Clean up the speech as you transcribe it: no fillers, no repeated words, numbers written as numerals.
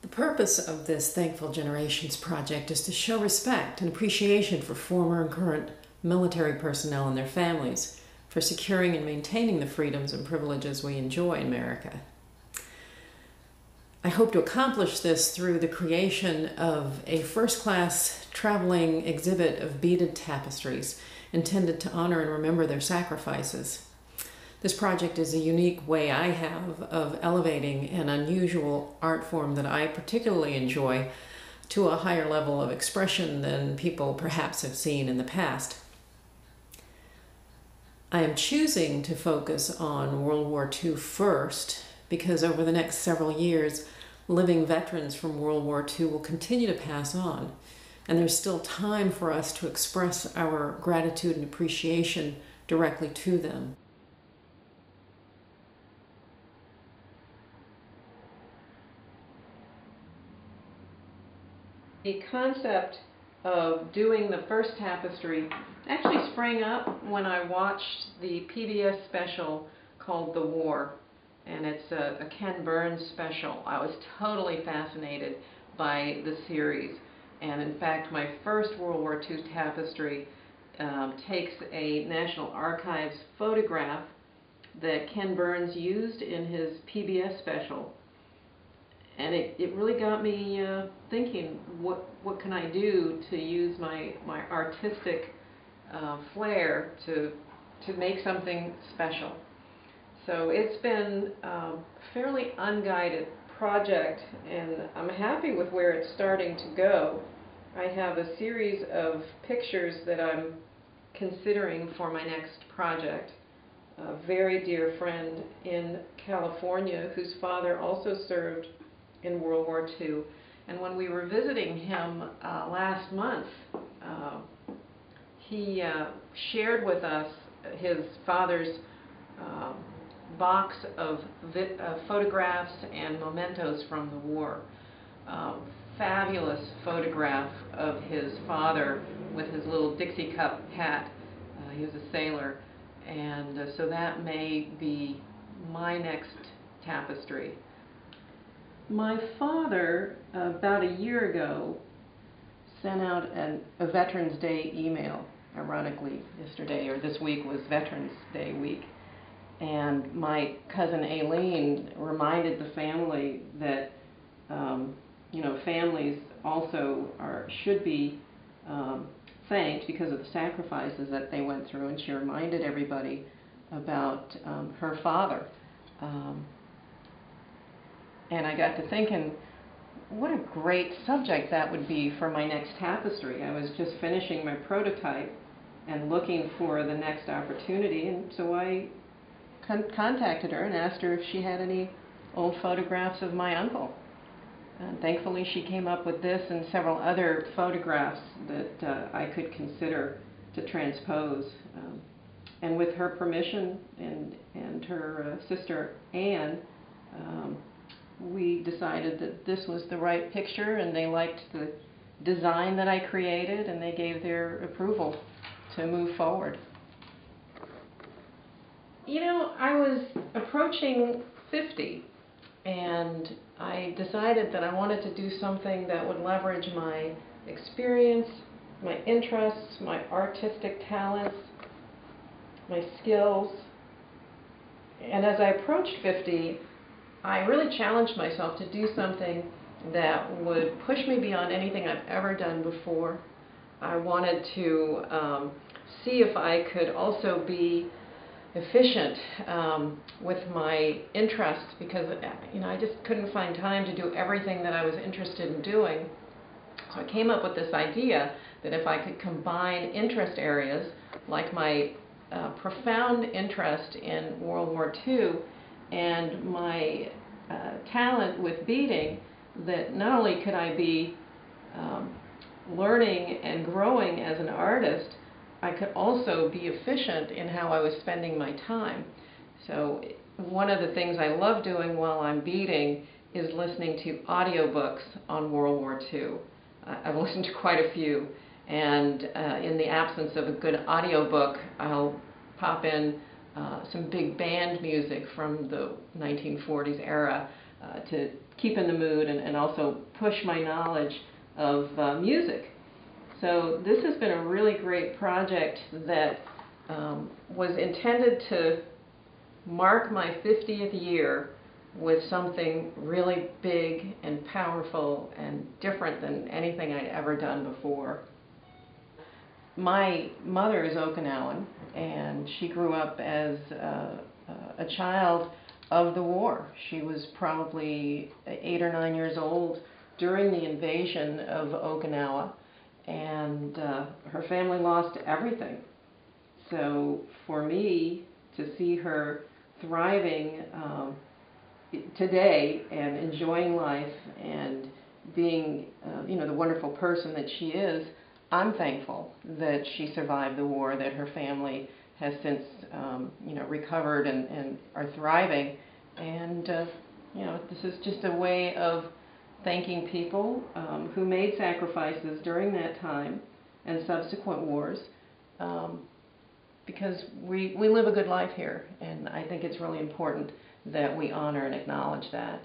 The purpose of this Thankful Generations project is to show respect and appreciation for former and current military personnel and their families for securing and maintaining the freedoms and privileges we enjoy in America. I hope to accomplish this through the creation of a first-class traveling exhibit of beaded tapestries intended to honor and remember their sacrifices. This project is a unique way I have of elevating an unusual art form that I particularly enjoy to a higher level of expression than people perhaps have seen in the past. I am choosing to focus on World War II first because over the next several years, living veterans from World War II will continue to pass on, and there's still time for us to express our gratitude and appreciation directly to them. The concept of doing the first tapestry actually sprang up when I watched the PBS special called The War, and it's a Ken Burns special. I was totally fascinated by the series, and in fact my first World War II tapestry takes a National Archives photograph that Ken Burns used in his PBS special. And it really got me thinking, what can I do to use my artistic flair to make something special? So it's been a fairly unguided project, and I'm happy with where it's starting to go. I have a series of pictures that I'm considering for my next project. A very dear friend in California whose father also served in World War II, and when we were visiting him last month, he shared with us his father's box of photographs and mementos from the war. Fabulous photograph of his father with his little Dixie cup hat. He was a sailor, and so that may be my next tapestry. My father, about a year ago, sent out a Veterans Day email. Ironically, yesterday or this week was Veterans Day week. And my cousin Aileen reminded the family that, families also should be thanked because of the sacrifices that they went through. And she reminded everybody about her father. And I got to thinking, what a great subject that would be for my next tapestry. I was just finishing my prototype and looking for the next opportunity, and so I contacted her and asked her if she had any old photographs of my uncle. And thankfully she came up with this and several other photographs that I could consider to transpose. And with her permission and her sister Anne, we decided that this was the right picture, and they liked the design that I created, and they gave their approval to move forward. You know, I was approaching 50, and I decided that I wanted to do something that would leverage my experience, my interests, my artistic talents, my skills. And as I approached 50, I really challenged myself to do something that would push me beyond anything I've ever done before. I wanted to see if I could also be efficient with my interests, because I just couldn't find time to do everything that I was interested in doing. So I came up with this idea that if I could combine interest areas like my profound interest in World War II and my talent with beading, that not only could I be learning and growing as an artist, I could also be efficient in how I was spending my time. So one of the things I love doing while I'm beading is listening to audiobooks on World War II. I've listened to quite a few, and in the absence of a good audiobook, I'll pop in some big band music from the 1940s era to keep in the mood and also push my knowledge of music. So this has been a really great project that was intended to mark my 50th year with something really big and powerful and different than anything I'd ever done before. My mother is Okinawan, and she grew up as a child of the war. She was probably 8 or 9 years old during the invasion of Okinawa, and her family lost everything. So for me to see her thriving today and enjoying life and being the wonderful person that she is, I'm thankful that she survived the war, that her family has since recovered and are thriving. And this is just a way of thanking people who made sacrifices during that time and subsequent wars, because we live a good life here, and I think it's really important that we honor and acknowledge that.